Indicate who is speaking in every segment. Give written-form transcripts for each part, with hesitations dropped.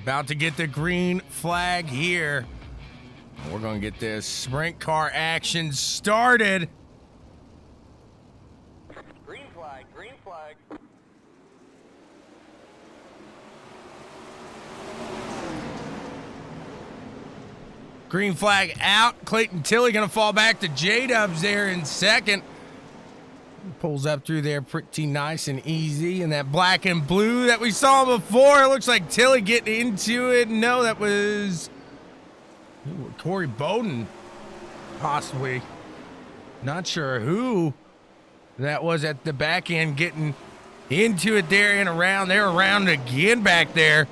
Speaker 1: About to get the green flag here. We're going to get this sprint car action started.
Speaker 2: Green flag, green flag.
Speaker 1: Green flag out. Clayton Tilley going to fall back to J-Dubs there in second. Pulls up through there pretty nice and easy. And that black and blue that we saw before, it looks like Tilley getting into it. No, that was Corey Bowden, possibly. Not sure who that was at the back end getting into it there and around. They're around again back there.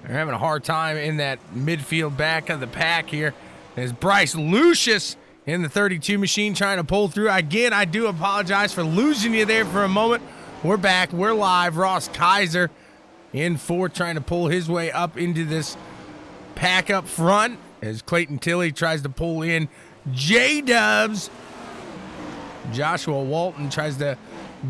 Speaker 1: They're having a hard time in that midfield back of the pack here. As Bryce Lucius in the 32 machine trying to pull through. Again, I do apologize for losing you there for a moment. We're back. We're live. Ross Kaiser in fourth, trying to pull his way up into this pack up front as Clayton Tilley tries to pull in J-Dubs. Joshua Walton tries to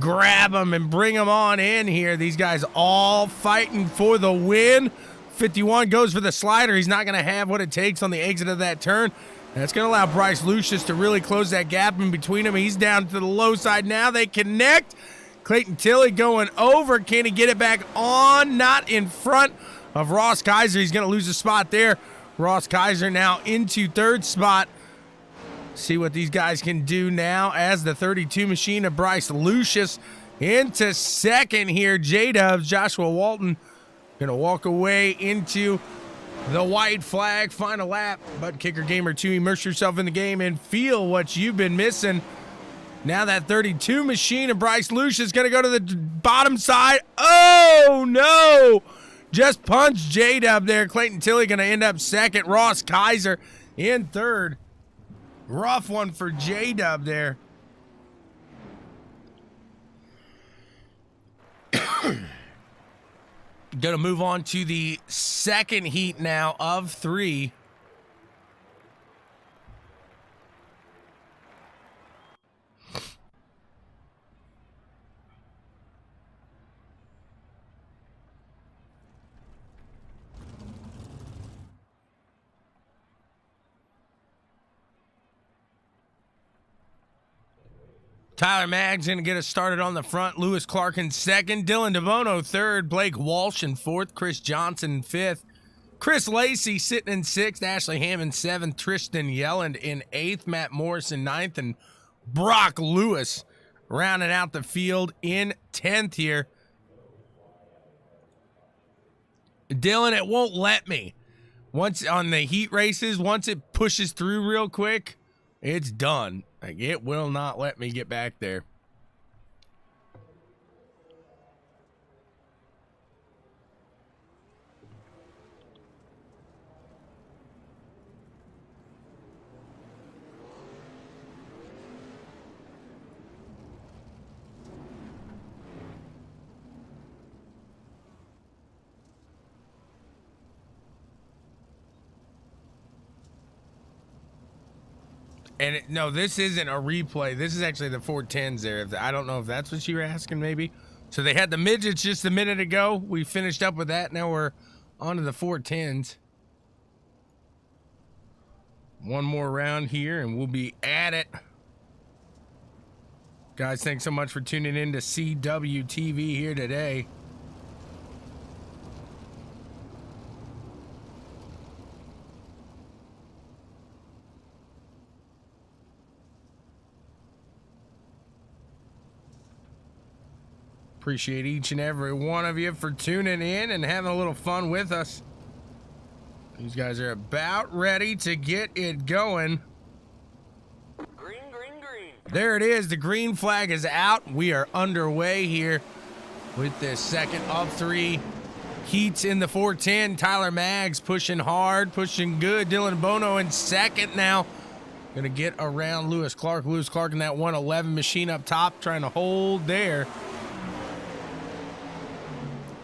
Speaker 1: grab him and bring him on in here. These guys all fighting for the win. 51 goes for the slider. He's not going to have what it takes on the exit of that turn. That's going to allow Bryce Lucius to really close that gap in between them. He's down to the low side now. They connect. Clayton Tilley going over. Can he get it back on? Not in front of Ross Kaiser. He's going to lose a spot there. Ross Kaiser now into third spot. See what these guys can do now as the 32 machine of Bryce Lucius into second here. J-Dubs, Joshua Walton, going to walk away into the white flag. Final lap. ButtKicker Gamer 2, immerse yourself in the game and feel what you've been missing. Now that 32 machine of Bryce Lucius is going to go to the bottom side. Oh, no. Just punched J-Dub there. Clayton Tilley going to end up second. Ross Kaiser in third. Rough one for J-Dub there. Going to move on to the second heat now of 3. Tyler Maggs going to get us started on the front. Lewis Clark in second. Dylan DeVono third. Blake Walsh in fourth. Chris Johnson in fifth. Chris Lacey sitting in sixth. Ashley Hammond seventh. Tristan Yelland in eighth. Matt Morris in ninth. And Brock Lewis rounding out the field in 10th here. Dylan, it won't let me. Once on the heat races, once it pushes through real quick, it's done. Like, it will not let me get back there. And no, this isn't a replay. This is actually the 410s there. I don't know if that's what you were asking, maybe. So they had the midgets just a minute ago. We finished up with that. Now we're on to the 410s. One more round here, and we'll be at it. Guys, thanks so much for tuning in to CWTV here today. Appreciate each and every one of you for tuning in and having a little fun with us. These guys are about ready to get it going.
Speaker 2: Green, green, green.
Speaker 1: There it is. The green flag is out. We are underway here with this second of 3 heats in the 410. Tyler Maggs pushing hard, pushing good. Dylan Bono in second now. Going to get around Lewis Clark. Lewis Clark in that 111 machine up top, trying to hold there.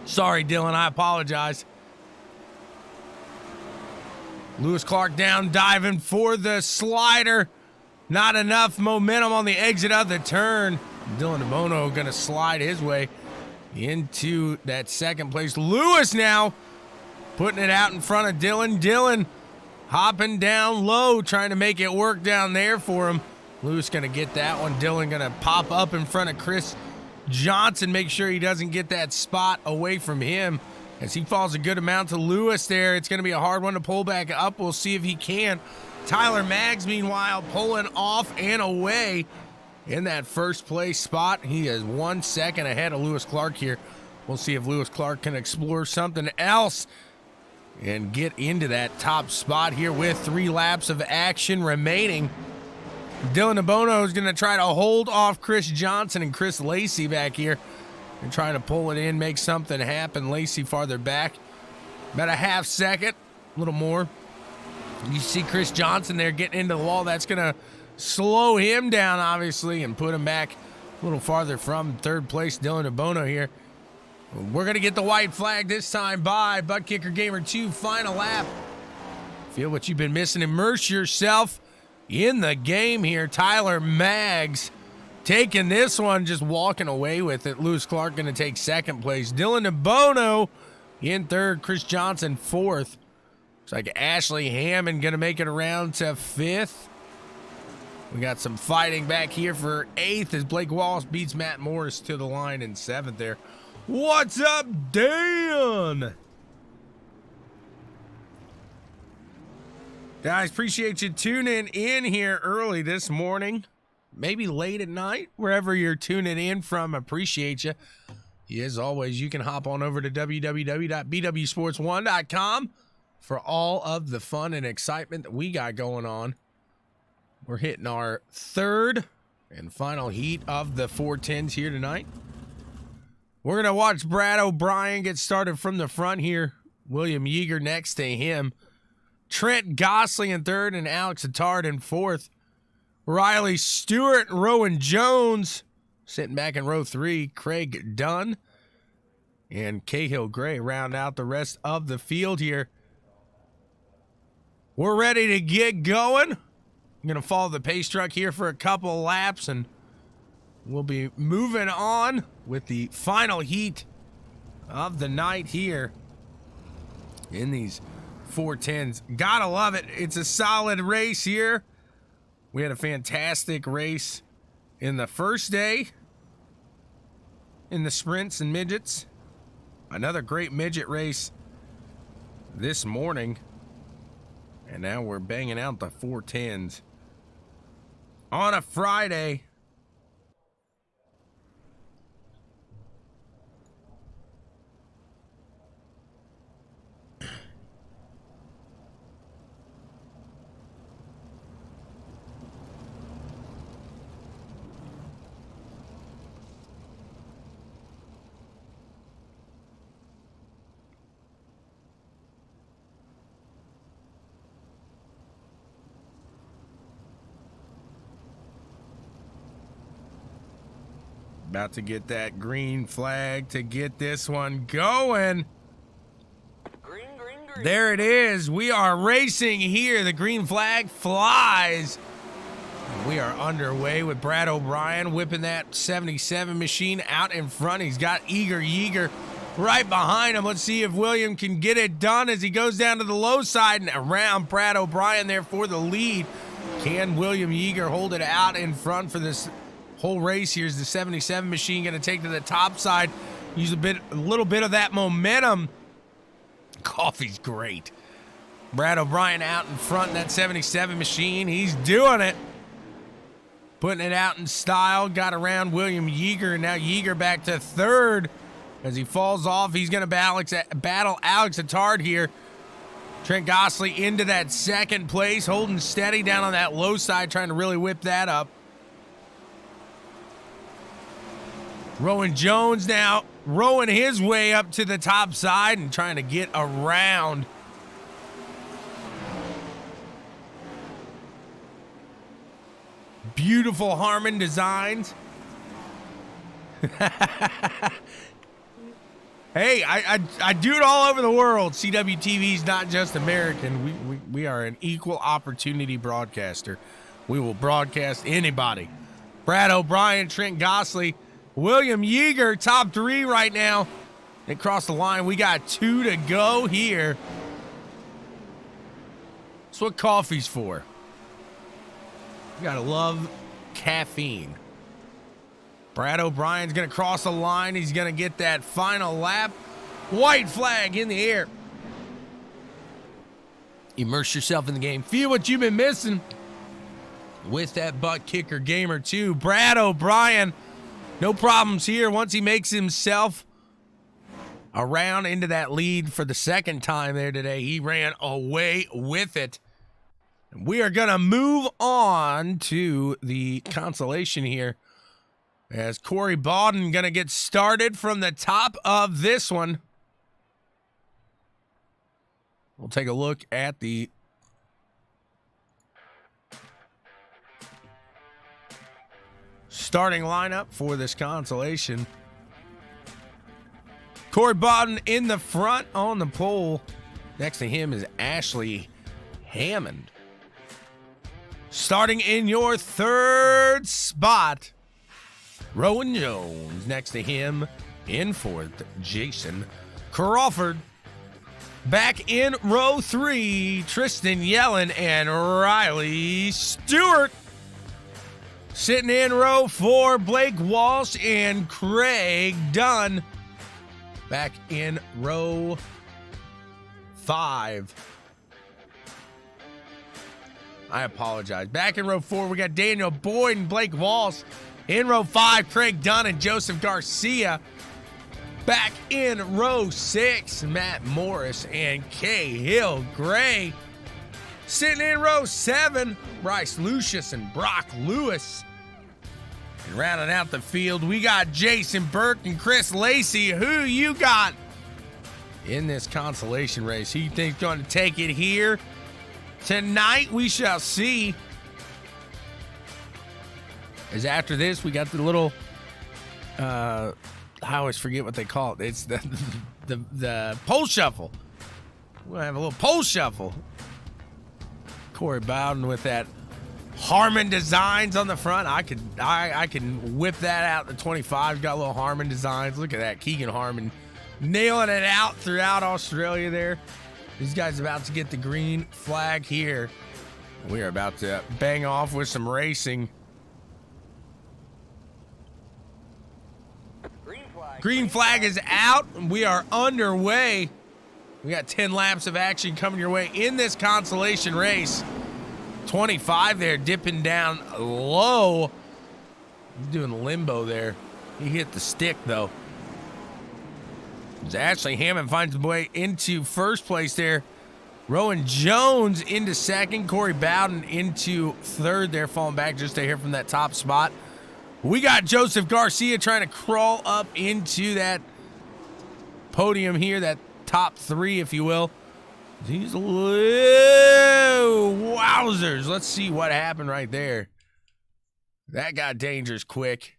Speaker 1: Sorry, Dylan, I apologize. Lewis Clark down, diving for the slider. Not enough momentum on the exit of the turn. Dylan DeMono going to slide his way into that second place. Lewis now putting it out in front of Dylan. Dylan hopping down low, trying to make it work down there for him. Lewis going to get that one. Dylan going to pop up in front of Chris Johnson, make sure he doesn't get that spot away from him as he falls a good amount to Lewis there. It's going to be a hard one to pull back up. We'll see if he can. Tyler Maggs, meanwhile, pulling off and away in that first place spot. He is 1 second ahead of Lewis Clark here. We'll see if Lewis Clark can explore something else and get into that top spot here with 3 laps of action remaining. Dylan DeBono is going to try to hold off Chris Johnson and Chris Lacey back here and trying to pull it in, make something happen. Lacey farther back, about a half second, a little more. You see Chris Johnson there getting into the wall. That's going to slow him down, obviously, and put him back a little farther from third place. Dylan DeBono here. We're going to get the white flag this time by ButtKicker Gamer 2. Final lap. Feel what you've been missing. Immerse yourself in the game here. Tyler Maggs taking this one, just walking away with it. Lewis Clark going to take second place. Dylan DeBono in third. Chris Johnson fourth. Looks like Ashley Hammond going to make it around to fifth. We got some fighting back here for eighth as Blake Wallace beats Matt Morris to the line in seventh there. What's up, Dan? Guys, appreciate you tuning in here early this morning, maybe late at night, wherever you're tuning in from. Appreciate you. As always, you can hop on over to www.bwsports1.com for all of the fun and excitement that we got going on. We're hitting our third and final heat of the 410s here tonight. We're going to watch Brad O'Brien get started from the front here. William Yeager next to him. Trent Gosling in third and Alex Attard in fourth. Riley Stewart and Rowan Jones sitting back in row three. Craig Dunn and Cahill Gray round out the rest of the field here. We're ready to get going. I'm going to follow the pace truck here for a couple of laps, and we'll be moving on with the final heat of the night here in these 410s. Gotta love it. It's a solid race here. We had a fantastic race in the first day in the sprints and midgets. Another great midget race this morning. And now we're banging out the 410s on a Friday. About to get that green flag to get this one going.
Speaker 2: Green, green, green.
Speaker 1: There it is. We are racing here. The green flag flies. We are underway with Brad O'Brien whipping that 77 machine out in front. He's got Eager Yeager right behind him. Let's see if William can get it done as he goes down to the low side and around Brad O'Brien there for the lead. Can William Yeager hold it out in front for this whole race? Here's the 77 machine going to take to the top side. Use a little bit of that momentum. Coffee's great. Brad O'Brien out in front in that 77 machine. He's doing it. Putting it out in style. Got around William Yeager. Now Yeager back to third. As he falls off, he's going to battle Alex Attard here. Trent Gosling into that second place. Holding steady down on that low side. Trying to really whip that up. Rowan Jones now rowing his way up to the top side and trying to get around. Beautiful Harmon designs. Hey, I do it all over the world. CWTV is not just American. We are an equal opportunity broadcaster. We will broadcast anybody. Brad O'Brien, Trent Gosling, William Yeager, top three right now. They crossed the line. We got 2 to go here. That's what coffee's for. You gotta love caffeine. Brad O'Brien's gonna cross the line. He's gonna get that final lap. White flag in the air. Immerse yourself in the game. Feel what you've been missing with that ButtKicker Gamer 2. Brad O'Brien, no problems here once he makes himself around into that lead for the second time there today. He ran away with it. We are going to move on to the consolation here as Corey Bawden going to get started from the top of this one. We'll take a look at the starting lineup for this consolation. Corey Bawden in the front on the pole. Next to him is Ashley Hammond. Starting in your third spot, Rowan Jones. Next to him in fourth, Jason Crawford. Back in row 3, Tristan Yellen and Riley Stewart. Sitting in row 4, Blake Walsh and Craig Dunn. Back in row 5. I apologize. Back in row 4, we got Daniel Boyd and Blake Walsh. In row 5, Craig Dunn and Joseph Garcia. Back in row 6, Matt Morris and Cahill Gray. Sitting in row 7, Bryce Lucius and Brock Lewis. And rounding out the field, we got Jason Burke and Chris Lacey. Who you got in this consolation race? Who you think's going to take it here tonight? We shall see. As after this, we got the little I always forget what they call it. It's the pole shuffle. We'll have a little pole shuffle. Corey Bowden with that Harmon Designs on the front. I can whip that out. The 25's got little Harmon Designs. Look at that. Keegan Harmon nailing it out throughout Australia there. These guys about to get the green flag here. We are about to bang off with some racing. Green flag is out. We are underway. We got 10 laps of action coming your way in this consolation race. 25 there, dipping down low. He's doing limbo there. He hit the stick, though. As Ashley Hammond finds his way into first place there. Rowan Jones into second. Corey Bowden into third there, falling back just to hear from that top spot. We got Joseph Garcia trying to crawl up into that podium here, that top 3, if you will. These wowzers. Let's see what happened right there. That got dangerous quick.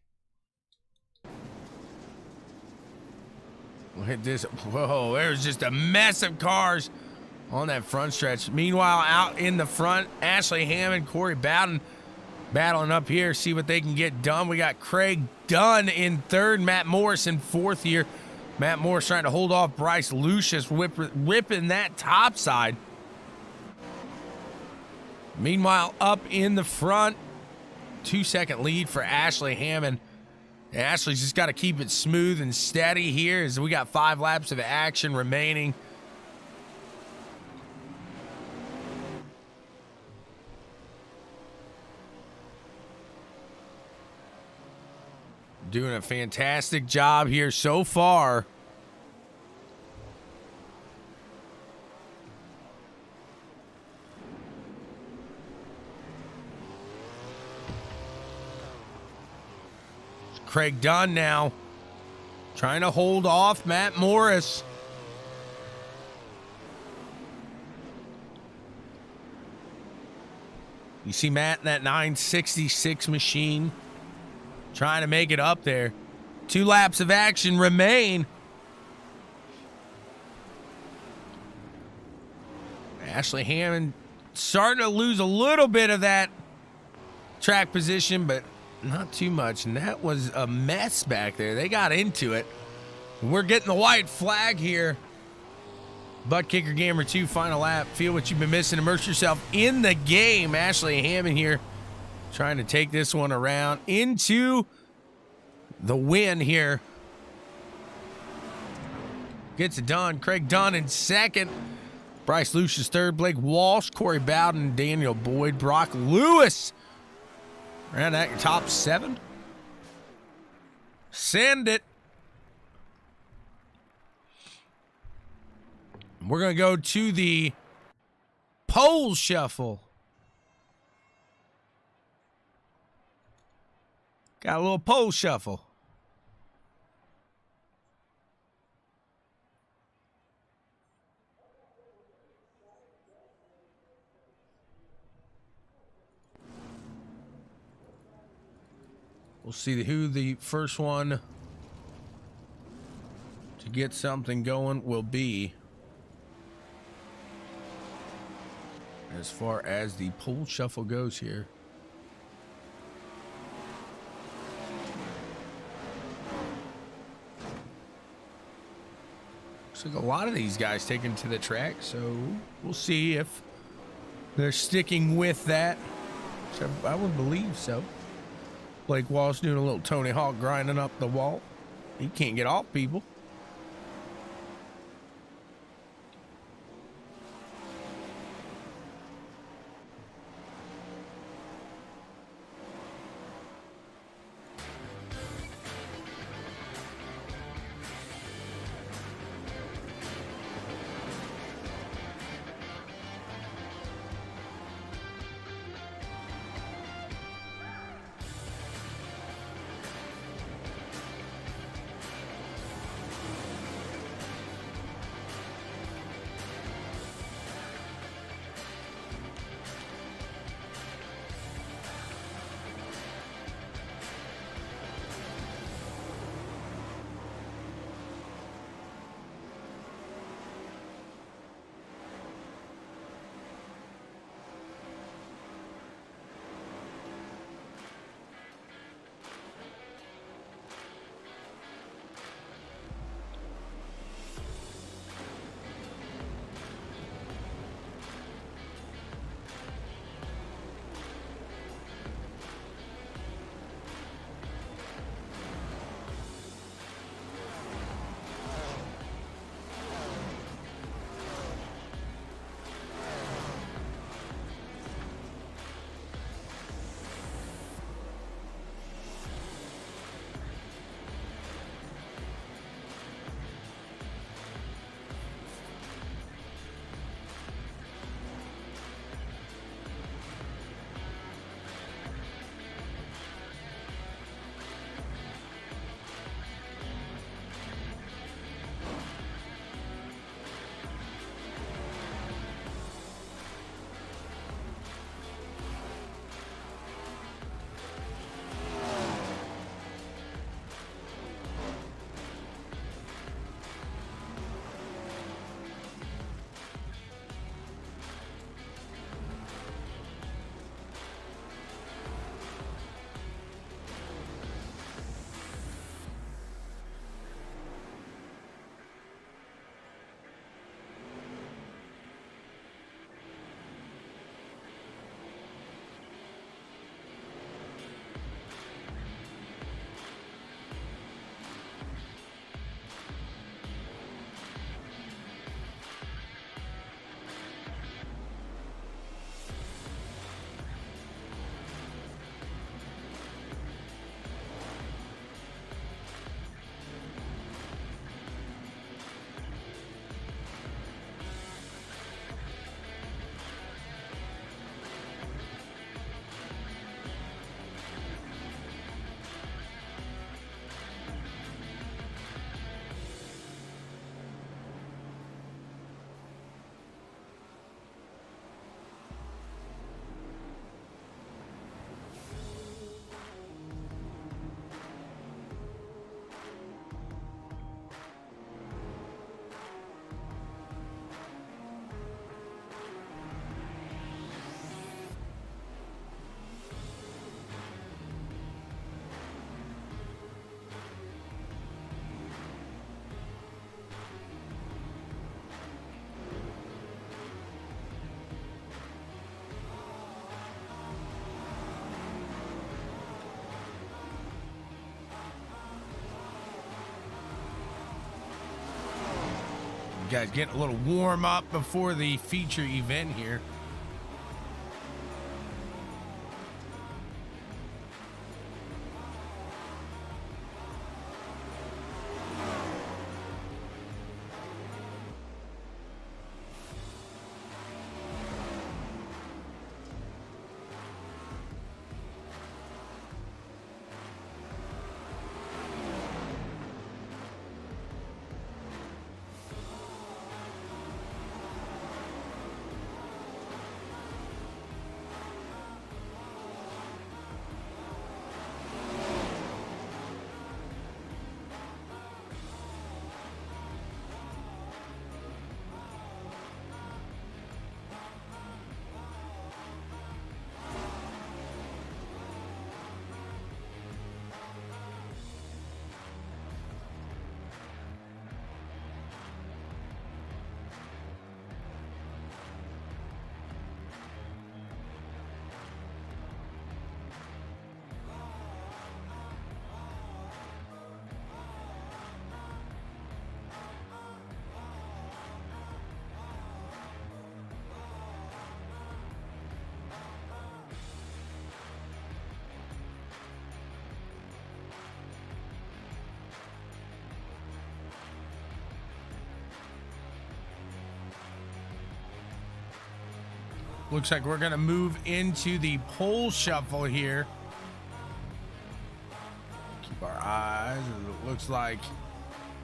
Speaker 1: Look at this. Whoa, there's just a mess of cars on that front stretch. Meanwhile, out in the front, Ashley Hammond, Corey Bowden battling up here, see what they can get done. We got Craig Dunn in third, Matt Morris in fourth here. Matt Morris trying to hold off Bryce Lucius, whipping that top side. Meanwhile, up in the front, 2-second lead for Ashley Hammond. Ashley's just got to keep it smooth and steady here as we got 5 laps of action remaining. Doing a fantastic job here so far. It's Craig Dunn now trying to hold off Matt Morris. You see Matt in that 966 machine, trying to make it up there. 2 laps of action remain. Ashley Hammond starting to lose a little bit of that track position, but not too much. And that was a mess back there. They got into it. We're getting the white flag here. ButtKicker Gamer 2 final lap. Feel what you've been missing. Immerse yourself in the game. Ashley Hammond here trying to take this one around into the win here. Gets it done. Craig Dunn in second. Bryce Lucius third. Blake Walsh, Corey Bowden, Daniel Boyd, Brock Lewis. Around that top 7. Send it. We're going to go to the pole shuffle. Got a little pole shuffle. We'll see who the first one to get something going will be. As far as the pole shuffle goes here. Looks like a lot of these guys taken to the track, so we'll see if they're sticking with that. So I would believe so. Blake Walsh doing a little Tony Hawk grinding up the wall. He can't get off people. guys getting a little warm up before the feature event here. Looks like we're going to move into the pole shuffle here. Keep our eyes. It looks like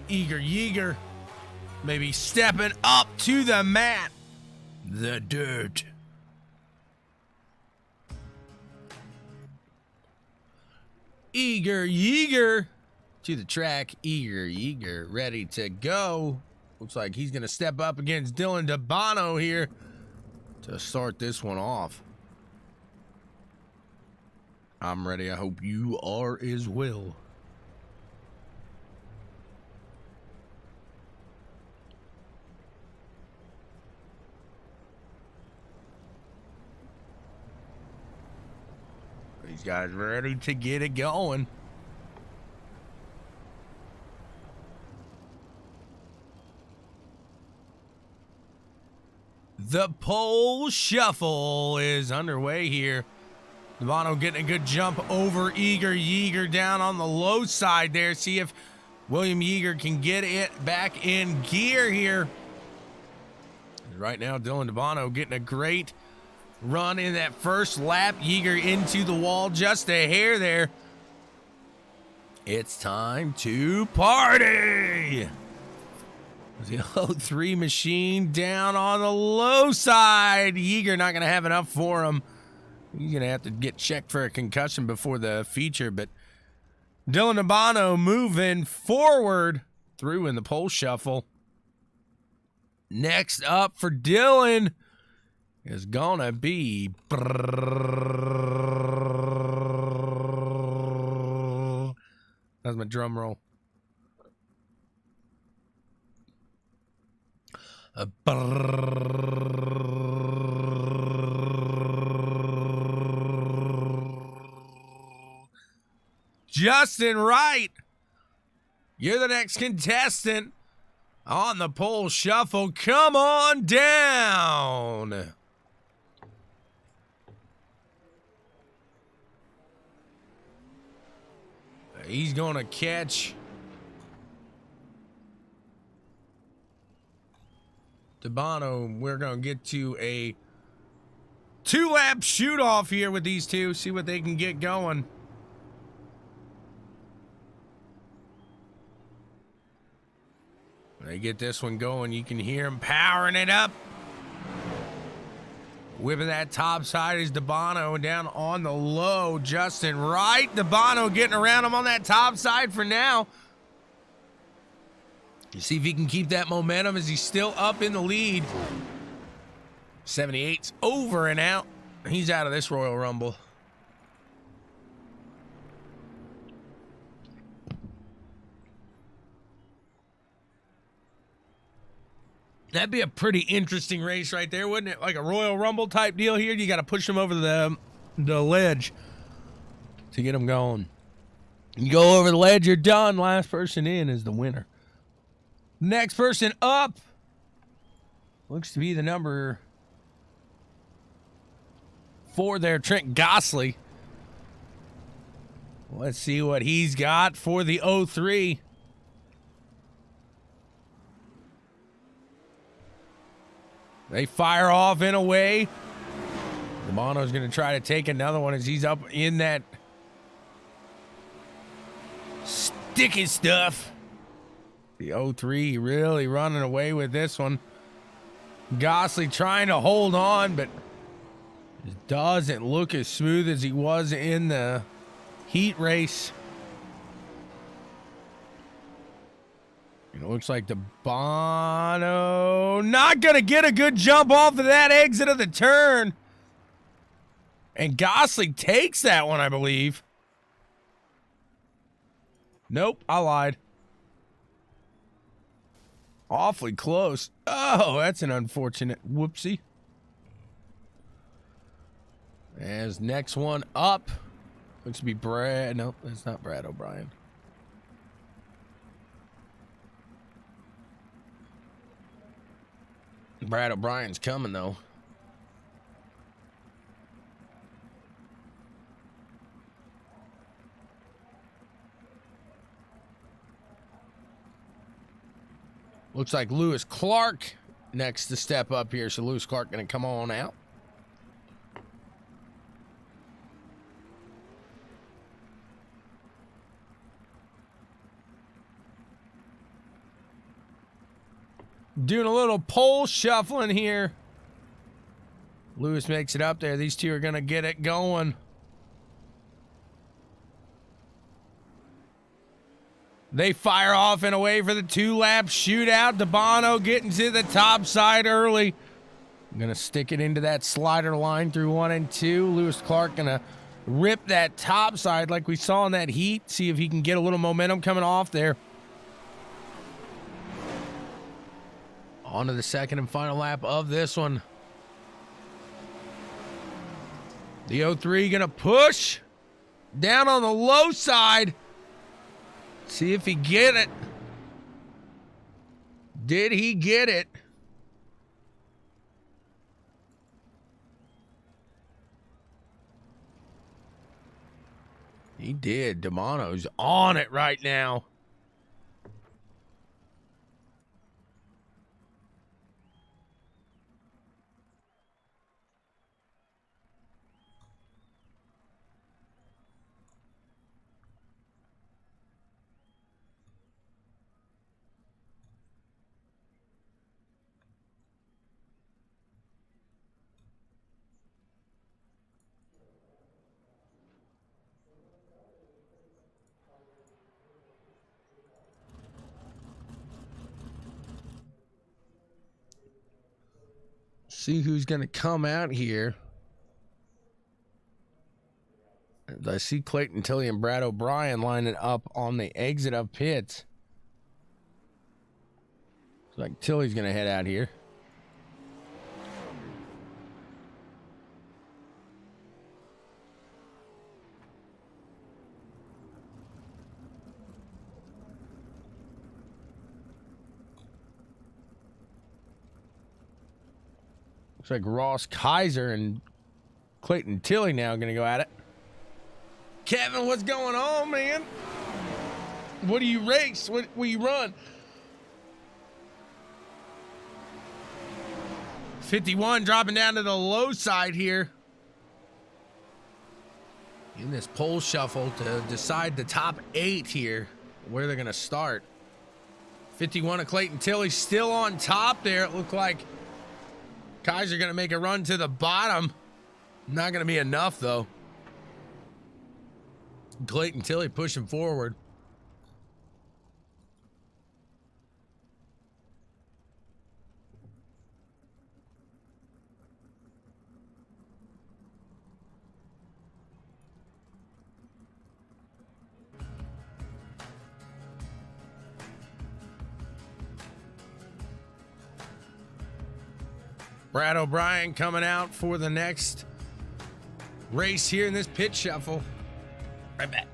Speaker 1: Eager Yeager maybe stepping up to the mat. The dirt. Eager Yeager to the track. Eager Yeager ready to go. Looks like he's going to step up against Dylan DeBono here to start this one off. I'm ready. I hope you are as well. These guys ready to get it going. The pole shuffle is underway here. DeBono getting a good jump over Eager Yeager down on the low side there. See if William Yeager can get it back in gear here. Right now, Dylan DeBono getting a great run in that first lap. Yeager into the wall, just a hair there. It's time to party. The 03 machine down on the low side. Yeager not going to have enough for him. He's going to have to get checked for a concussion before the feature. But Dylan DeBono moving forward through in the pole shuffle. Next up for Dylan is going to be... That's my drum roll. Justin Wright, you're the next contestant on the pole shuffle. Come on down. He's going to catch DeBono. We're going to get to a 2-lap shoot-off here with these two. See what they can get going. When they get this one going, you can hear them powering it up. Whipping that top side is DeBono down on the low. Justin Wright. DeBono getting around him on that top side for now. You see if he can keep that momentum as he's still up in the lead. 78's over and out. He's out of this Royal Rumble. That'd be a pretty interesting race right there, wouldn't it? Like a Royal Rumble type deal here. You got to push him over the ledge to get him going. You go over the ledge, you're done. Last person in is the winner. Next person up Looks to be the number 4 there, Trent Gosley. Let's see what he's got for the 03. They fire off and away. Romano's going to try to take another one as he's up in that sticky stuff. The 03 really running away with this one. Gosley trying to hold on, but it doesn't look as smooth as he was in the heat race. It looks like the Bono not going to get a good jump off of that exit of the turn. And Gosley takes that one, I believe. Nope, I lied. Awfully close. Oh, that's an unfortunate whoopsie. As next one up. Looks to be Brad. Nope, that's not Brad O'Brien. Brad O'Brien's coming, though. Looks like Lewis Clark next to step up here. So Lewis Clark going to come on out. Doing a little pole shuffling here. Lewis makes it up there. These two are going to get it going. They fire off and away for the 2-lap shootout. DeBono getting to the top side early. I'm going to stick it into that slider line through 1 and 2. Lewis Clark going to rip that top side like we saw in that heat. See if he can get a little momentum coming off there. On to the second and final lap of this one. The 03 going to push down on the low side. See if he get it. Did he get it? He did. DeMano's on it right now. See who's going to come out here. I see Clayton Tilley and Brad O'Brien lining up on the exit of pits. Looks like Tilley's going to head out here. Looks like Ross Kaiser and Clayton Tilley now going to go at it. Kevin, what's going on, man? What do you race? What will you run? 51 dropping down to the low side here. In this pole shuffle to decide the top 8 here, where they're going to start. 51 of Clayton Tilley still on top there. It looked like Kaiser going to make a run to the bottom. Not going to be enough, though. Clayton Tilley pushing forward. Brad O'Brien coming out for the next race here in this pit shuffle. Right back.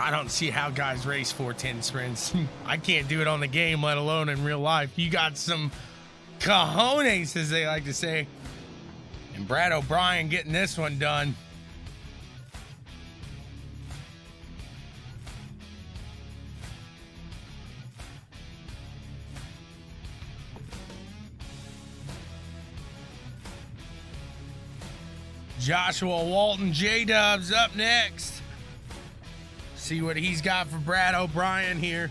Speaker 1: I don't see how guys race 410 sprints. I can't do it on the game, let alone in real life. You got some cojones, as they like to say. And Brad O'Brien getting this one done. Joshua Walton J-Dubs up next. See what he's got for Brad O'Brien here.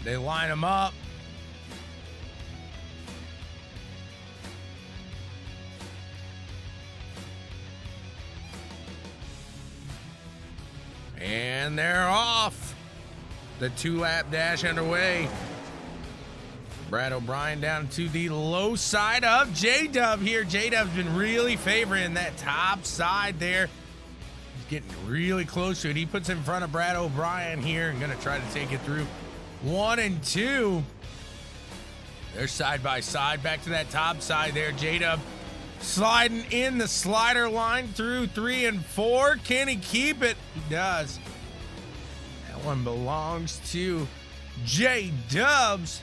Speaker 1: They line him up. And they're off. The 2-lap dash underway. Brad O'Brien down to the low side of J-Dub here. J-Dub's been really favoring that top side there. He's getting really close to it. He puts in front of Brad O'Brien here and gonna try to take it through 1 and 2. They're side by side. Back to that top side there. J-Dub sliding in the slider line through 3 and 4. Can he keep it? He does. That one belongs to J-Dubs.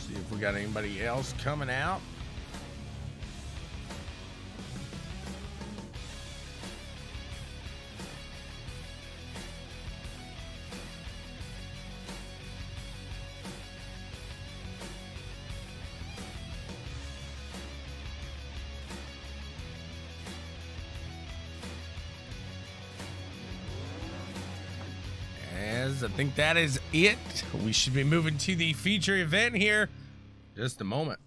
Speaker 1: See if we got anybody else coming out. I think that is it. We should be moving to the feature event here. Just a moment.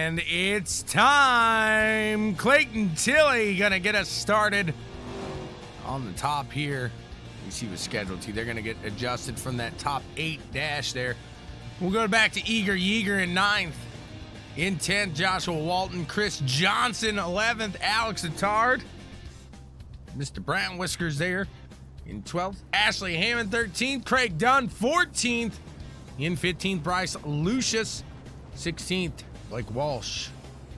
Speaker 1: And it's time. Clayton Tilley gonna get us started on the top here. You see with scheduled to. They're gonna get adjusted from that top 8 dash there. We'll go back to Eager Yeager in 9th. In 10th, Joshua Walton. Chris Johnson, 11th. Alex Attard. Mr. Brown Whiskers there. In 12th, Ashley Hammond. 13th, Craig Dunn. 14th. In 15th, Bryce Lucius. 16th, Blake Walsh.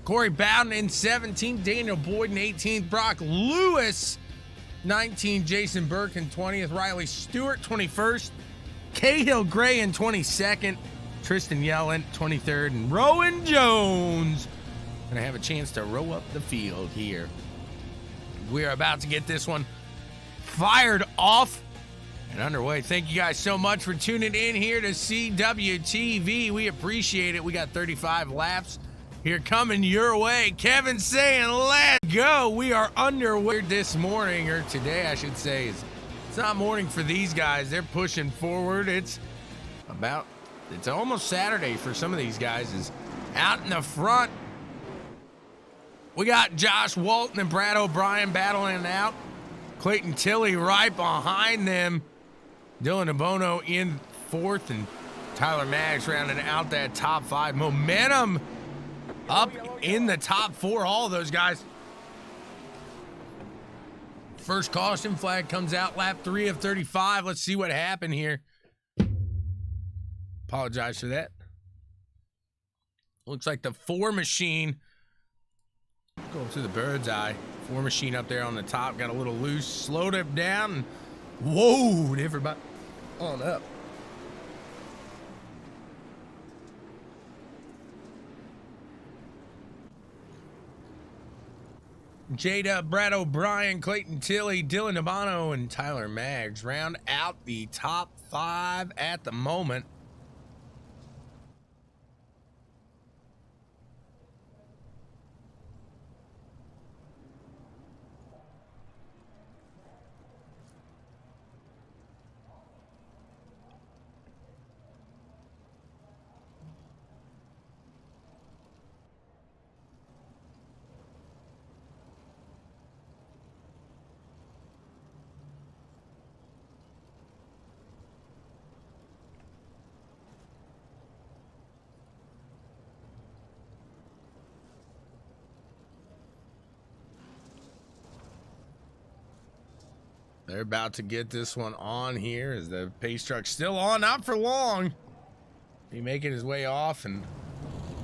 Speaker 1: Corey Bowden in 17th. Daniel Boyd in 18th. Brock Lewis. 19th, Jason Burke in 20th. Riley Stewart, 21st. Cahill Gray in 22nd. Tristan Yellen, 23rd. And Rowan Jones gonna have a chance to row up the field here. We're about to get this one fired off and underway. Thank you guys so much for tuning in here to CWTV. We appreciate it. We got 35 laps here coming your way. Kevin saying, let's go. We are underway this morning, or today, I should say. It's not morning for these guys. They're pushing forward. It's almost Saturday for some of these guys. Is out in the front. We got Josh Walton and Brad O'Brien battling out. Clayton Tilley right behind them. Dylan DeBono in 4th, and Tyler Maggs rounding out that top 5. Momentum up in the top 4, all of those guys. First caution flag comes out, lap 3 of 35. Let's see what happened here. Apologize for that. Looks like the 4 machine, going to the bird's eye. 4 machine up there on the top got a little loose, slowed it down, and whoa, everybody on up. J-Dub, Brad O'Brien, Clayton Tilley, Dylan DeBono, and Tyler Maggs round out the top 5 at the moment. They're about to get this one on here as the pace truck's still on, not for long. He making his way off and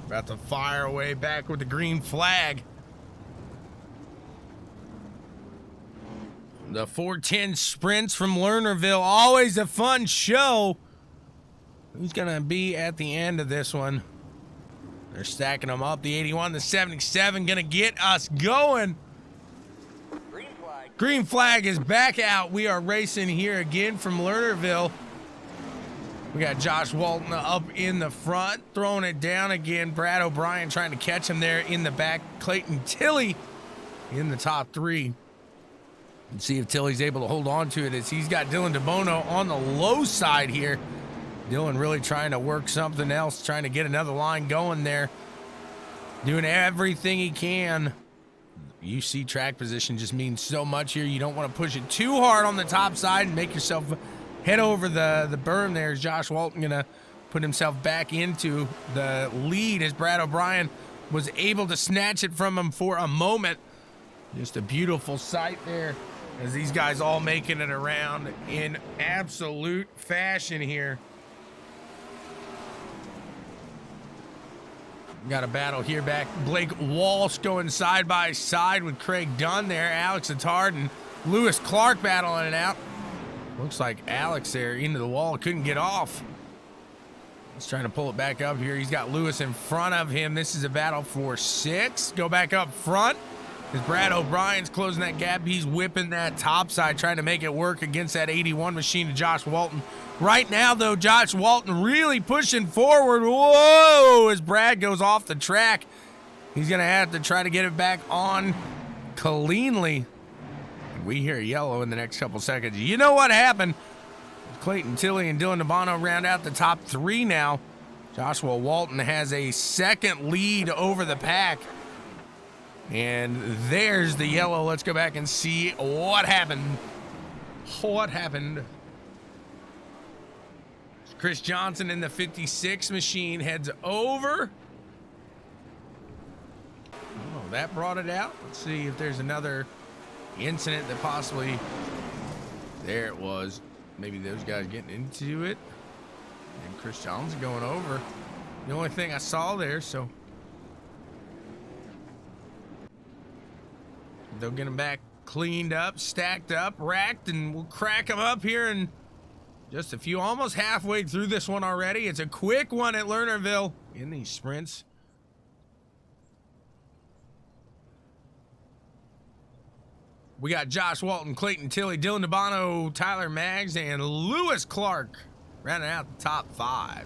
Speaker 1: about to fire away back with the green flag. The 410 sprints from Lernerville, always a fun show. Who's gonna be at the end of this one? They're stacking them up. The 81, the 77 gonna get us going. Green flag is back out. We are racing here again from Lernerville. We got Josh Walton up in the front, throwing it down again. Brad O'Brien trying to catch him there in the back. Clayton Tilley in the top 3. And see if Tilley's able to hold on to it as he's got Dylan DeBono on the low side here. Dylan really trying to work something else, trying to get another line going there. Doing everything he can. UC track position just means so much here. You don't want to push it too hard on the top side and make yourself head over the berm there. Is Josh Walton going to put himself back into the lead as Brad O'Brien was able to snatch it from him for a moment. Just a beautiful sight there as these guys all making it around in absolute fashion here. Got a battle here back. Blake Walsh going side by side with Craig Dunn there. Alex Attard and Lewis Clark battling it out. Looks like Alex there into the wall. Couldn't get off. He's trying to pull it back up here. He's got Lewis in front of him. This is a battle for 6. Go back up front. As Brad O'Brien's closing that gap. He's whipping that top side, trying to make it work against that 81 machine to Josh Walton. Right now, though, Josh Walton really pushing forward. Whoa! As Brad goes off the track, he's going to have to try to get it back on cleanly. We hear yellow in the next couple seconds. You know what happened? Clayton Tilley and Dylan DeBono round out the top 3 now. Joshua Walton has a second lead over the pack. And there's the yellow. Let's go back and see what happened. What happened? Chris Johnson in the 56 machine heads over. Oh, that brought it out. Let's see if there's another incident that possibly... There it was. Maybe those guys getting into it. And Chris Johnson going over. The only thing I saw there, so... They'll get them back cleaned up, stacked up, racked, and we'll crack them up here in just a few, almost halfway through this one already. It's a quick one at Lernerville in these sprints. We got Josh Walton, Clayton Tilley, Dylan DeBono, Tyler Maggs, and Lewis Clark rounding out the top 5.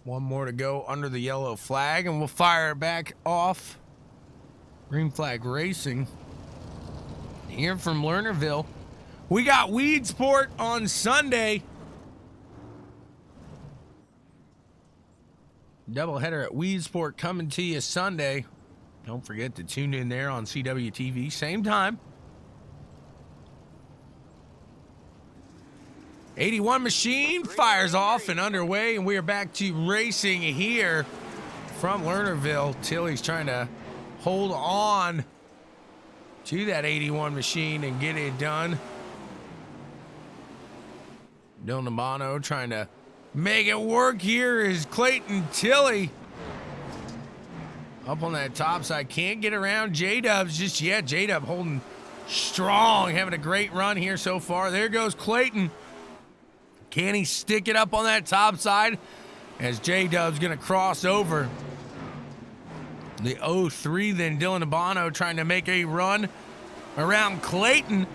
Speaker 1: One more to go under the yellow flag, and we'll fire it back off. Green flag racing. Here from Lernerville. We got Weedsport on Sunday. Doubleheader at Weedsport coming to you Sunday. Don't forget to tune in there on CWTV, same time. 81 machine fires off and underway, and we are back to racing here from Lernerville. Tilley's trying to hold on to that 81 machine and get it done. Dylan DeBono trying to make it work here is Clayton Tilley. Up on that top side, can't get around J-Dubs just yet. J-Dub holding strong, having a great run here so far. There goes Clayton. Can he stick it up on that top side as J-Dub's going to cross over? The 03 then, Dylan DeBono trying to make a run around Clayton.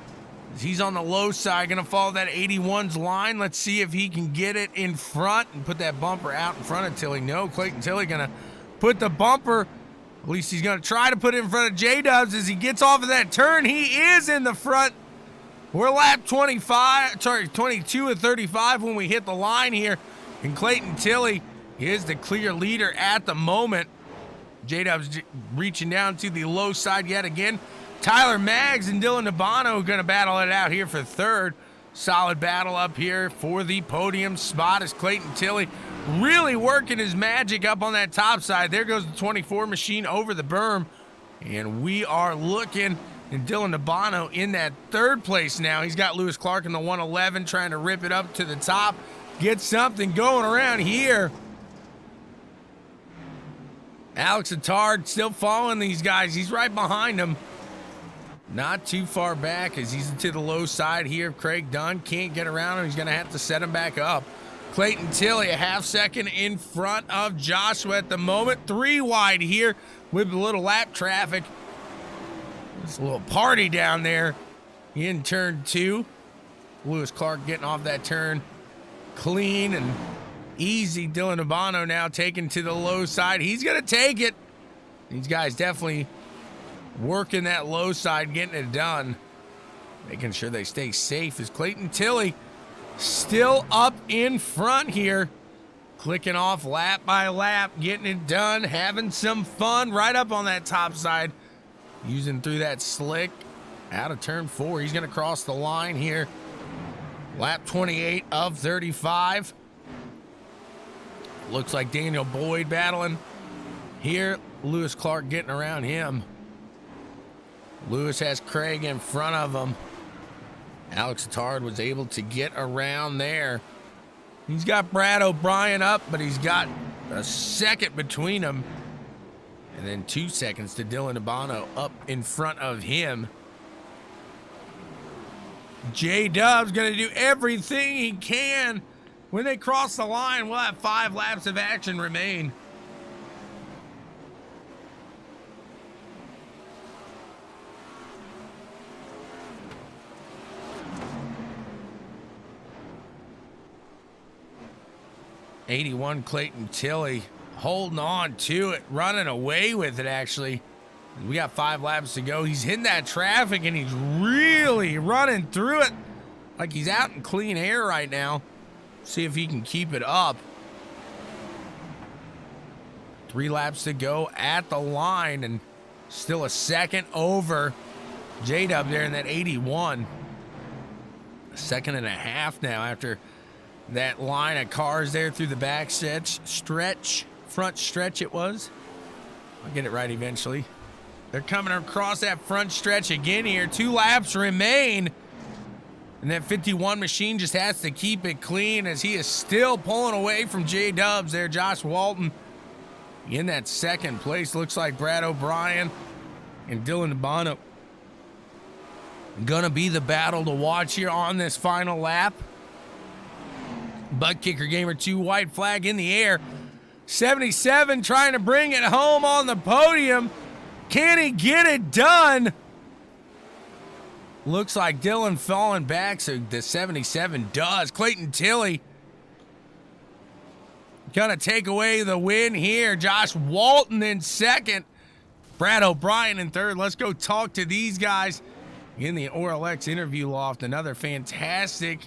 Speaker 1: He's on the low side, going to follow that 81's line. Let's see if he can get it in front and put that bumper out in front of Tilley. No, Clayton Tilley going to put the bumper, at least he's going to try to put it in front of J-Dubs as he gets off of that turn. He is in the front. We're lap 22 and 35 when we hit the line here. And Clayton Tilley is the clear leader at the moment. J-Dub's reaching down to the low side yet again. Tyler Maggs and Dylan DeBono going to battle it out here for third. Solid battle up here for the podium spot as Clayton Tilley really working his magic up on that top side. There goes the 24 machine over the berm. And we are looking... And Dylan DeBono in that third place now. He's got Lewis Clark in the 111 trying to rip it up to the top. Get something going around here. Alex Attard still following these guys. He's right behind them. Not too far back as he's to the low side here. Craig Dunn can't get around him. He's going to have to set him back up. Clayton Tilley a half second in front of Joshua at the moment. 3 wide here with a little lap traffic. It's a little party down there in turn 2. Lewis Clark getting off that turn clean and easy. Dylan DeBono now taken to the low side. He's going to take it. These guys definitely working that low side, getting it done. Making sure they stay safe as Clayton Tilley still up in front here. Clicking off lap by lap, getting it done, having some fun right up on that top side. Using through that slick out of turn 4. He's going to cross the line here. Lap 28 of 35. Looks like Daniel Boyd battling here. Lewis Clark getting around him. Lewis has Craig in front of him. Alex Attard was able to get around there. He's got Brad O'Brien up, but he's got a second between them. And then 2 seconds to Dylan DeBono up in front of him. J-Dub's going to do everything he can When they cross the line, we'll have 5 laps of action remain. '81 Clayton Tilley holding on to it, running away with it, actually. We got 5 laps to go. He's hitting that traffic, and he's really running through it like he's out in clean air right now. See if he can keep it up. 3 laps to go at the line, and still a second over J-Dub there in that 81. A second and a half now after that line of cars there through the back front stretch it was. I'll get it right eventually. They're coming across that front stretch again here. 2 laps remain. And that 51 machine just has to keep it clean as he is still pulling away from J-Dubs there. Josh Walton in that second place. Looks like Brad O'Brien and Dylan Bono gonna be the battle to watch here on this final lap. ButtKicker Gamer 2 white flag in the air. 77 trying to bring it home on the podium. Can he get it done? Looks like Dylan falling back, so the 77 does. Clayton Tilley gonna take away the win here. Josh Walton in second. Brad O'Brien in third. Let's go talk to these guys in the Auralex interview loft. Another fantastic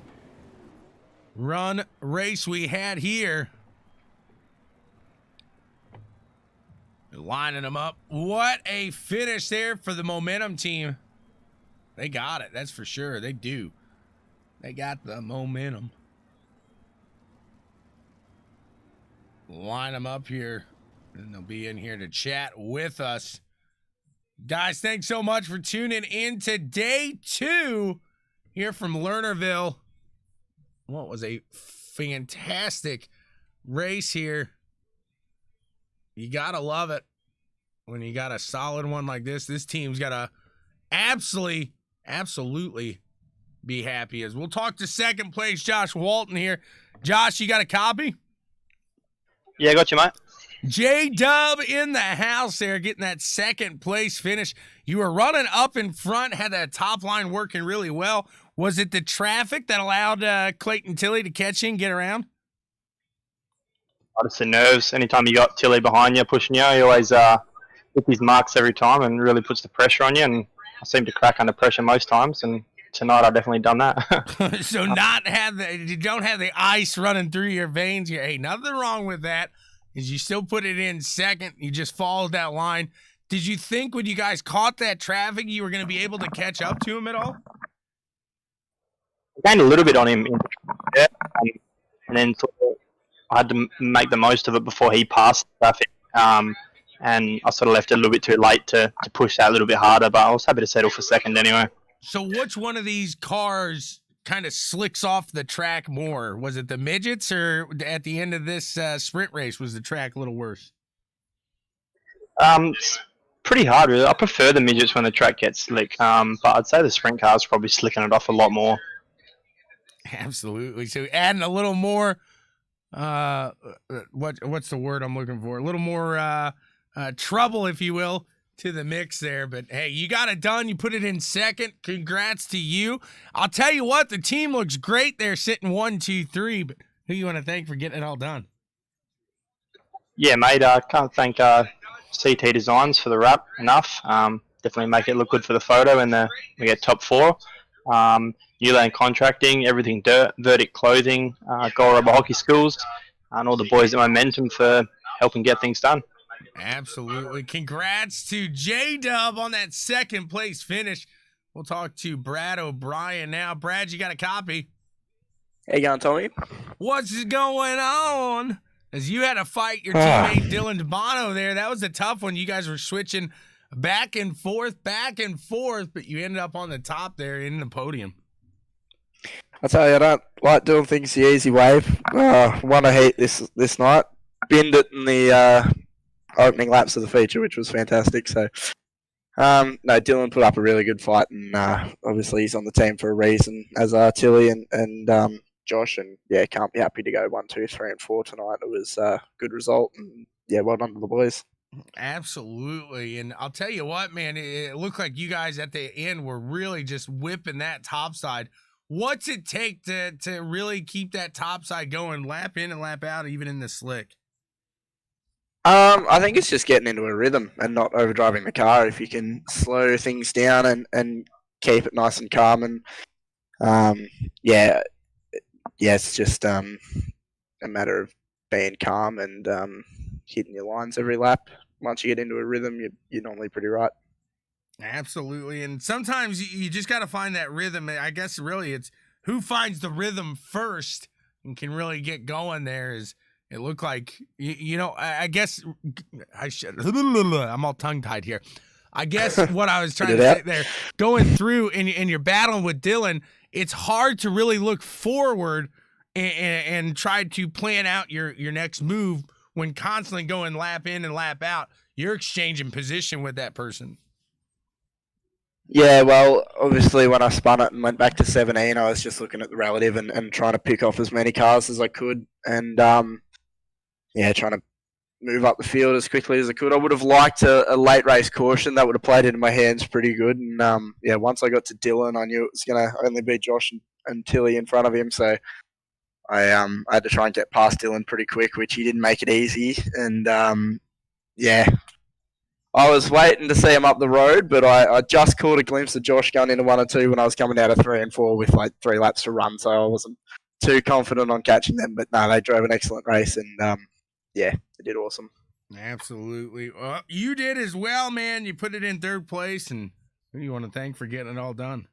Speaker 1: run race we had here. Lining them up. What a finish there for the Momentum team. They got it, that's for sure. They do. They got the momentum. Line them up here, and they'll be in here to chat with us. Guys, thanks so much for tuning in to day 2 here from Lernerville. What was a fantastic race here. You gotta love it when you got a solid one like this. This team's gotta absolutely be happy. As we'll talk to second place Josh Walton here. Josh, you got a copy?
Speaker 3: Yeah, I got you, mate.
Speaker 1: J-Dub in the house there, getting that second place finish. You were running up in front, had that top line working really well. Was it the traffic that allowed Clayton Tilley to catch you and get around?
Speaker 3: Just the nerves. Anytime you got Tilley behind you, pushing you, he always hits his marks every time and really puts the pressure on you. And I seem to crack under pressure most times. And tonight I definitely done that.
Speaker 1: So you don't have the ice running through your veins here. Hey, nothing wrong with that. Is you still put it in second. You just followed that line. Did you think when you guys caught that traffic, you were going to be able to catch up to him at all?
Speaker 3: I gained a little bit on him, and then sort of I had to make the most of it before he passed the traffic. And I sort of left it a little bit too late to push that a little bit harder, but I was happy to settle for second anyway.
Speaker 1: So which one of these cars kind of slicks off the track more? Was it the midgets, or at the end of this sprint race was the track a little worse?
Speaker 3: It's pretty hard, really. I prefer the midgets when the track gets slick, but I'd say the sprint car's probably slicking it off a lot more.
Speaker 1: Absolutely. So adding a little more, what's the word I'm looking for? A little more trouble, if you will, to the mix there. But hey, you got it done. You put it in second. Congrats to you. I'll tell you what, the team looks great there, sitting 1, 2, 3. But who you want to thank for getting it all done?
Speaker 3: Yeah, mate. I can't thank CT Designs for the wrap enough. Definitely make it look good for the photo, and we get top 4. Newland Contracting, Everything Dirt, Verdict Clothing, Gold Rubber Hockey Schools, and all the boys at Momentum for helping get things done.
Speaker 1: Absolutely. Congrats to J-Dub on that second place finish. We'll talk to Brad O'Brien now. Brad, you got a copy?
Speaker 4: Hey, going, Tommy?
Speaker 1: What's going on? As you had to fight your teammate Dylan Bono there. That was a tough one. You guys were switching back and forth, but you ended up on the top there in the podium.
Speaker 4: I tell you, I don't like doing things the easy way. Won a heat this night. Binned it in the opening laps of the feature, which was fantastic. So, no, Dylan put up a really good fight, and obviously he's on the team for a reason, as are Tilley and Josh, and yeah, can't be happy to go 1, 2, 3, and 4 tonight. It was a good result, and yeah, well done to the boys.
Speaker 1: Absolutely. And I'll tell you what, man, it looked like you guys at the end were really just whipping that top side. What's it take to really keep that top side going, lap in and lap out, even in the slick?
Speaker 4: I think it's just getting into a rhythm and not overdriving the car. If you can slow things down and keep it nice and calm, and it's just a matter of being calm and hitting your lines every lap. Once you get into a rhythm, you're normally pretty right.
Speaker 1: Absolutely. And sometimes you just got to find that rhythm. I guess really it's who finds the rhythm first and can really get going there. Is it look like, I guess I should, I'm all tongue tied here. I guess what I was trying to say there, going through and you're battling with Dylan, it's hard to really look forward and try to plan out your next move when constantly going lap in and lap out. You're exchanging position with that person.
Speaker 4: Yeah, well, obviously when I spun it and went back to 17, I was just looking at the relative and trying to pick off as many cars as I could, and trying to move up the field as quickly as I could. I would have liked a late race caution. That would have played into my hands pretty good. And once I got to Dylan, I knew it was going to only be Josh and Tilly in front of him. So I had to try and get past Dylan pretty quick, which he didn't make it easy. And I was waiting to see him up the road, but I just caught a glimpse of Josh going into 1 or 2 when I was coming out of 3 and 4 with like 3 laps to run. So I wasn't too confident on catching them. But no, they drove an excellent race, and they did awesome.
Speaker 1: Absolutely. Well, you did as well, man. You put it in 3rd place, and who do you want to thank for getting it all done?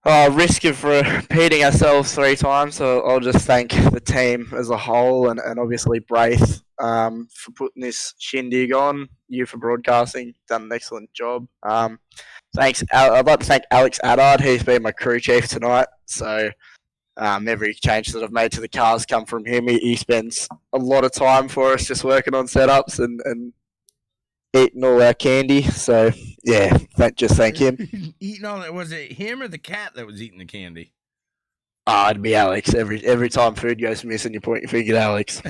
Speaker 4: Risk of repeating ourselves 3 times, so I'll just thank the team as a whole, and obviously Braith for putting this shindig on, you for broadcasting, done an excellent job. Thanks. I'd like to thank Alex Addard, he's been my crew chief tonight, so every change that I've made to the cars come from him. He spends a lot of time for us just working on setups and eating all our candy. So, yeah, just thank him.
Speaker 1: Eating all that? Was it him or the cat that was eating the candy?
Speaker 4: It'd be Alex. Every time food goes missing, you point your finger at Alex.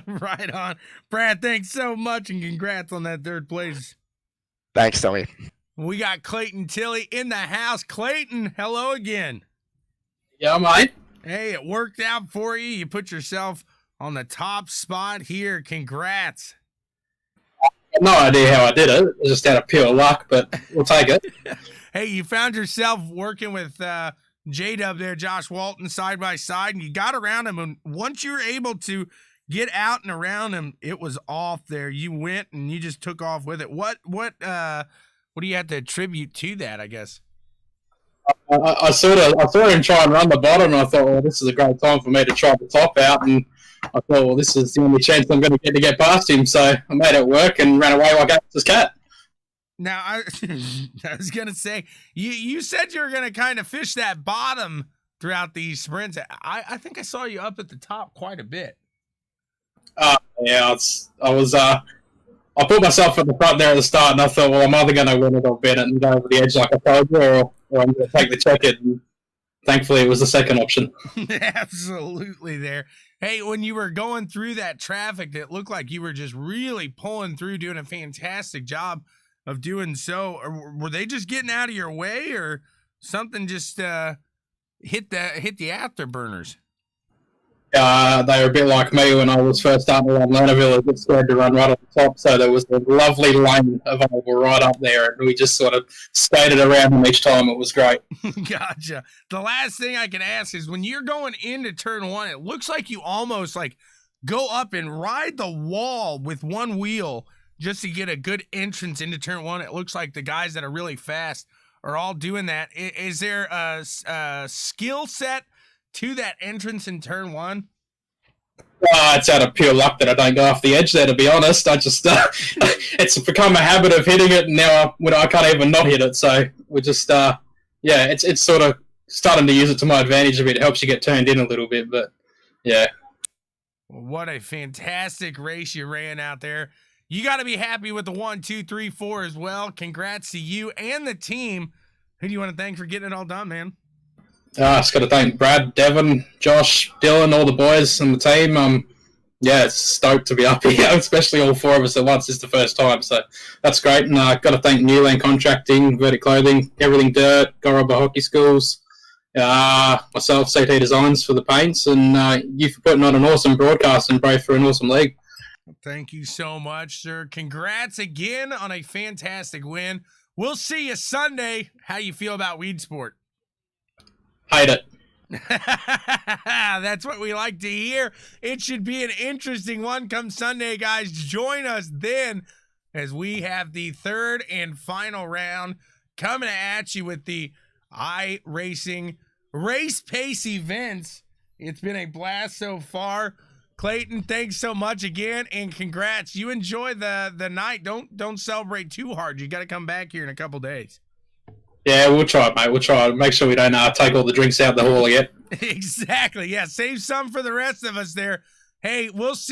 Speaker 1: Right on. Brad, thanks so much, and congrats on that 3rd place.
Speaker 4: Thanks, Tommy.
Speaker 1: We got Clayton Tilley in the house. Clayton, hello again.
Speaker 5: Yeah, mate.
Speaker 1: Hey, it worked out for you. You put yourself on the top spot here. Congrats.
Speaker 5: I have no idea how I did it. It was just out of pure luck, but we'll take it.
Speaker 1: Hey, you found yourself working with J-Dub there, Josh Walton, side by side, and you got around him. And once you were able to get out and around him, it was off there. You went and you just took off with it. What do you have to attribute to that, I guess?
Speaker 5: I saw him try and run the bottom, and I thought, well, this is a great time for me to try the top out. And I thought, well, this is the only chance I'm going to get past him. So I made it work and ran away like Alex's cat.
Speaker 1: Now, I was going to say, you said you were going to kind of fish that bottom throughout these sprints. I think I saw you up at the top quite a bit.
Speaker 5: I put myself at the front there at the start, and I thought, well, I'm either going to win it or bet it and go over the edge like I told you, or I'm going to take the check-it. And thankfully, it was the second option.
Speaker 1: Absolutely there. Hey, when you were going through that traffic, it looked like you were just really pulling through, doing a fantastic job of doing so. Or were they just getting out of your way, or something just hit the afterburners?
Speaker 5: They were a bit like me when I was first starting around Lernerville. I was scared to run right at the top, so there was a lovely lane available right up there, and we just sort of skated around them each time. It was great.
Speaker 1: Gotcha. The last thing I can ask is, when you're going into turn 1, it looks like you almost like go up and ride the wall with one wheel just to get a good entrance into turn 1. It looks like the guys that are really fast are all doing that. Is there a skill set to that entrance in turn 1?
Speaker 5: It's out of pure luck that I don't go off the edge there, to be honest. I just it's become a habit of hitting it, and now I can't even not hit it. So we're just it's sort of starting to use it to my advantage a bit. It helps you get turned in a little bit, but yeah.
Speaker 1: What a fantastic race you ran out there. You got to be happy with the 1, 2, 3, 4 as well. Congrats to you and the team. Who do you want to thank for getting it all done, man?
Speaker 5: Just got to thank Brad, Devon, Josh, Dylan, all the boys and the team. Yeah, it's stoked to be up here, especially all four of us at once. This is the first time, so that's great. And got to thank Newland Contracting, Vertic Clothing, Everything Dirt, Goroba Hockey Schools, myself, CT Designs for the paints, and you for putting on an awesome broadcast and pray for an awesome league.
Speaker 1: Thank you so much, sir. Congrats again on a fantastic win. We'll see you Sunday. How you feel about weed sport?
Speaker 5: Hate it.
Speaker 1: That's what we like to hear. It should be an interesting one come Sunday, guys. Join us then as we have the third and final round coming at you with the iRacing race pace events. It's been a blast so far. Clayton, thanks so much again, and congrats. You enjoy the night. Don't celebrate too hard. You got to come back here in a couple days.
Speaker 5: Yeah, we'll try it, mate. We'll try it. Make sure we don't take all the drinks out the hall again.
Speaker 1: Exactly. Yeah, save some for the rest of us there. Hey, we'll see.